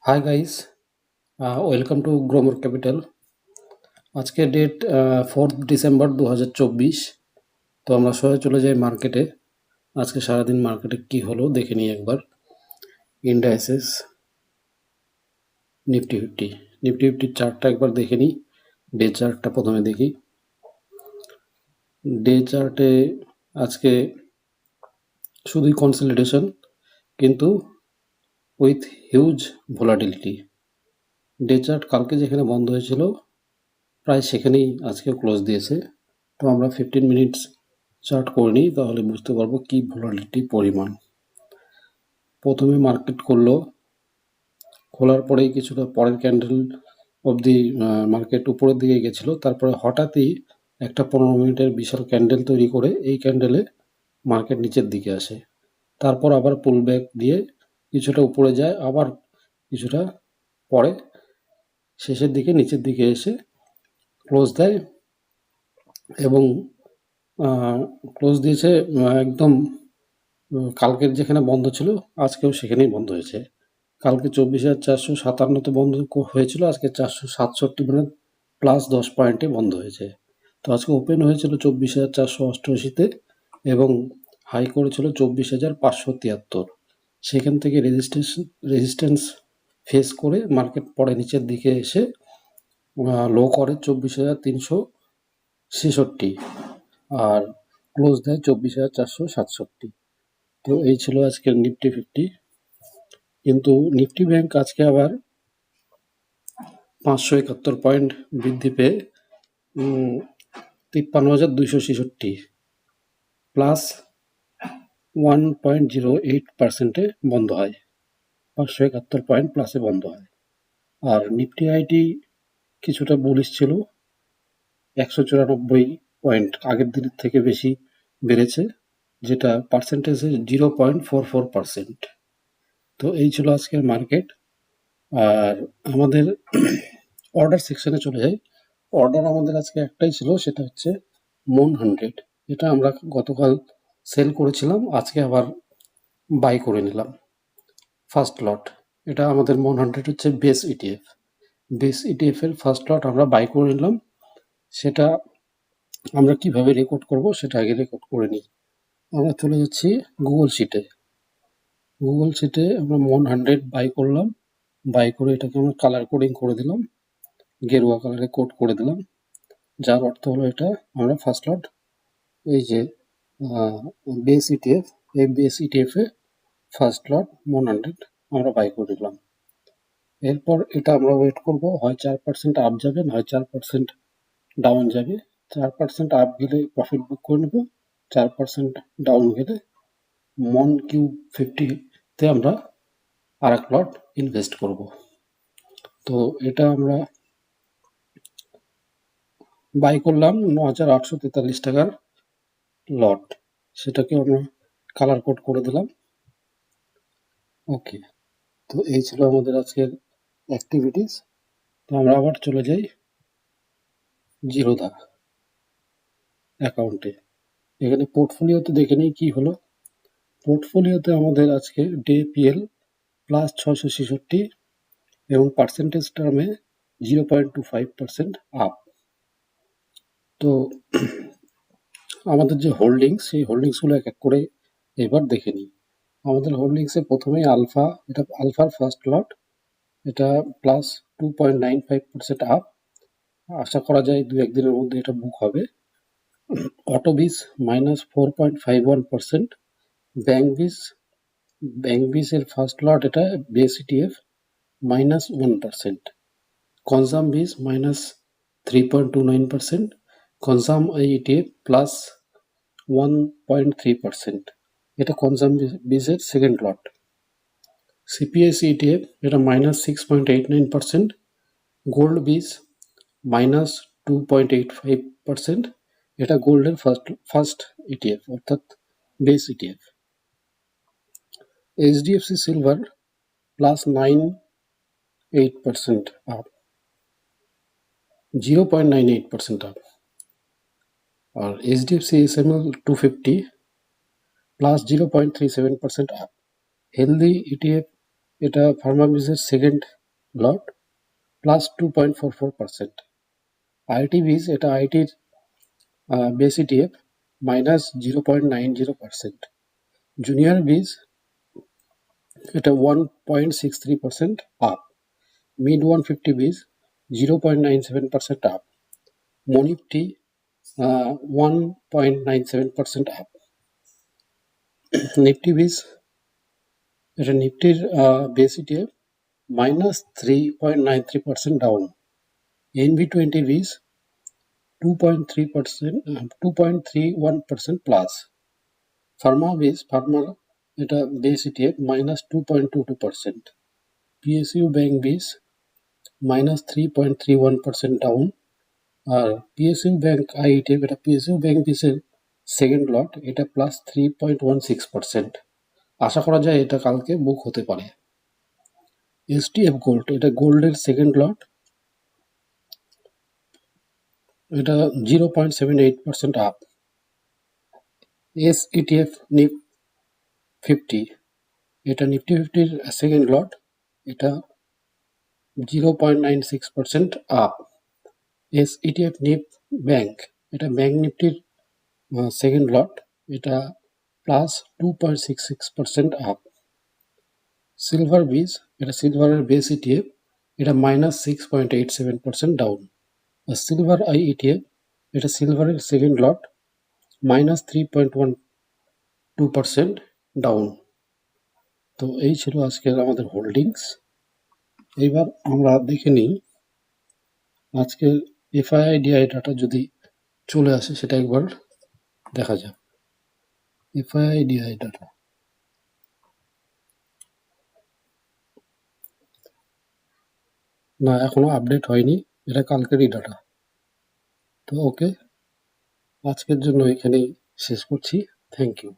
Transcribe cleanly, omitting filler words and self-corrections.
Hi guys, welcome to Gromor Capital. আজকে date 4th December 2024। তো আমরা সবাই চলে যাই মার্কেটে। আজকে সারাদিন মার্কেটে কি হলো দেখে নিই একবার। ইন্ডাইসেস, নিফটি ফিফটির চার্টটা একবার দেখে নিই। ডে চার্টটা প্রথমে দেখি। ডে চার্টে আজকে শুধুই কনসলিডেশন, কিন্তু with huge volatility. Day chart কালকে যেখানে বন্ধ হয়েছিল প্রায় সেখানেই আজকে ক্লোজ দিয়েছে। তো আমরা 15 মিনিটস চার্ট করে নিই, তাহলে বুঝতে পারবো কি ভোলাটিলিটি পরিমাণ। প্রথমে মার্কেট খোলার পরেই কিছুটা পরের ক্যান্ডেল অবধি মার্কেট উপরের দিকে গেছিল। তারপরে হঠাৎই একটা 15 মিনিটের বিশাল ক্যান্ডেল তৈরি করে এই ক্যান্ডেলে মার্কেট নিচের দিকে আসে। তারপর আবার পুল ব্যাক দিয়ে কিছুটা উপরে যায়, আবার কিছুটা পরে শেষের দিকে নিচের দিকে এসে ক্লোজ দেয় এবং ক্লোজ দিয়েছে একদম কালকের যেখানে বন্ধ ছিল আজকেও সেখানেই বন্ধ হয়েছে। কালকে 24,457 বন্ধ হয়েছিল, আজকে 467 মানে প্লাস 10 পয়েন্টে বন্ধ হয়েছে। তো আজকে ওপেন হয়েছিল 24,488-তে এবং হাই করেছিল 24,573। সেখান থেকে রেজিস্ট্যান্স ফেস করে মার্কেট পরে নিচের দিকে এসে লো করে 24,366 আর ক্লোজ দেয় 24,467। তো এই ছিল আজকের নিফটি ফিফটি। কিন্তু নিফটি ব্যাংক আজকে আবার 571 পয়েন্ট বৃদ্ধি পেয়ে 53,266 প্লাস 1.08%-এ বন্ধ হয়। 571 পয়েন্ট প্লাসে বন্ধ হয়। আর নিফটি আইটি কিছুটা বুলিশ ছিল, 194 পয়েন্ট আগের দিনের থেকে বেশি বেড়েছে, যেটা পার্সেন্টেজে 0.44%। তো এই ছিল আজকের মার্কেট। আর আমাদের অর্ডার সেকশনে চলে যাই। অর্ডার আমাদের আজকে একটাই ছিল, সেটা হচ্ছে মন 100। এটা আমরা গতকাল সেল করেছিলাম, আজকে আবার বাই করে নিলাম ফার্স্ট লট। এটা আমাদের মন 100 হচ্ছে বেস ইটিএফ এর ফার্স্ট লট আমরা বাই করে নিলাম। সেটা আমরা কিভাবে রেকর্ড করব সেটা আগে রেকর্ড করে নিই। আমরা চলে যাচ্ছি গুগল শিটে আমরা মন 100 বাই করলাম। বাই করে এটাকে আমরা কালার কোডিং করে দিলাম, গেরুয়া কালারে কোড করে দিলাম, যার অর্থ হলো এটা আমরা ফার্স্ট লট এই যে বেস ইটিএফ, এই বেস ইটিএফ এ ফার্স্ট লট মন 100 আমরা বাই করে দিলাম। এরপর এটা আমরা ওয়েট করব, হয় 4% আপ যাবে, নয় 4% ডাউন যাবে। 4% আপ গেলে প্রফিট বুক করে নেব, 4% ডাউন গেলে মন কিউব 50-তে আমরা আর এক লট ইনভেস্ট করব। তো এটা আমরা বাই করলাম 9,843 টাকার লট, সেটাকে আমরা কালার কোড করে দিলাম। ওকে, তো এই ছিল আমাদের আজকের অ্যাক্টিভিটিস। তো আমরা আবার চলে যাই জিরোধা অ্যাকাউন্টে। এখানে পোর্টফোলিওতে দেখে নিই কি হলো। পোর্টফোলিওতে আমাদের আজকে ডে পিএল প্লাস 666 এবং পার্সেন্টেজ টার্মে 0.25% আপ। তো আমাদের যে হোল্ডিংস, সেই হোল্ডিংসগুলো এক এক করে এবার দেখে নিই। আমাদের হোল্ডিংসে প্রথমেই আলফা, এটা আলফার ফার্স্ট লট, এটা প্লাস 2.95% আপ। আশা করা যায় 2-1 দিনের মধ্যে এটা বুক হবে। অটোবিস মাইনাস 4.51%। ব্যাংকবিস এর ফার্স্ট লট, এটা base ETF minus 1%। Consum BeES minus 3.29%। Consum ETF plus 1.3%। এটা কনজাম বিসের সেকেন্ড লট। সিপিএস ইটিএফ এটা মাইনাস 6.89%। Gold BeES minus 2.85%। এটা গোল্ডের ফার্স্ট ইটিএফ অর্থাৎ base ETF. HDFC silver plus 9.8% up, 0.98% up. আর HDFC SML 250 plus 0.37% up. Healthy ETF, এটা ফার্মাবিজের second lot plus 2.44%। IT BeES এটা আইটির base ETF minus 0.90%। Junior BeES এটা 1.63% আপ। মিড 150 বীজ 0.97% আপ। মনিফটি 1.97% আপ। নিফটি বীজ এটা নিফটির base ETF minus 3.93% down. NV20 BeES 2.31% plus. Pharma BeES ফার্মার এটা base ETF minus 2.22%। PSU bank BeES minus 3.31% down. আর PSU bank ETF এটা PSU bank বীজের second lot, এটা প্লাস 3.16%। আশা করা যায় এটা কালকে বুক হতে পারে। STF গোল্ড এটা গোল্ডের সেকেন্ড লট, এটা 0.78% আপ। SETF নিফ 50 এটা নিফটি 50-র সেকেন্ড লট, এটা 0.96% আপ। SETF নিফ ব্যাংক এটা ব্যাংক নিফটির সেকেন্ড লট, এটা প্লাস 2.66% আপ। সিলভার বীজ এটা সিলভারের বেস ইটিএফ, এটা মাইনাস 6.87% ডাউন। আর সিলভার আই ইটিএফ এটা সিলভারের সেকেন্ড লট, মাইনাস 3.12% ডাউন। তো এই ছিল আজকের আমাদের হোল্ডিংস। এইবার আমরা দেখে নিই আজকের FII-DI ডাটা যদি চলে আসে সেটা একবার দেখা যাক। FII-DI ডাটা না, এখনো আপডেট হয়নি, এটা কালকেরই ডাটা। তো ওকে, আজকের জন্য এখানেই শেষ করছি। Thank you.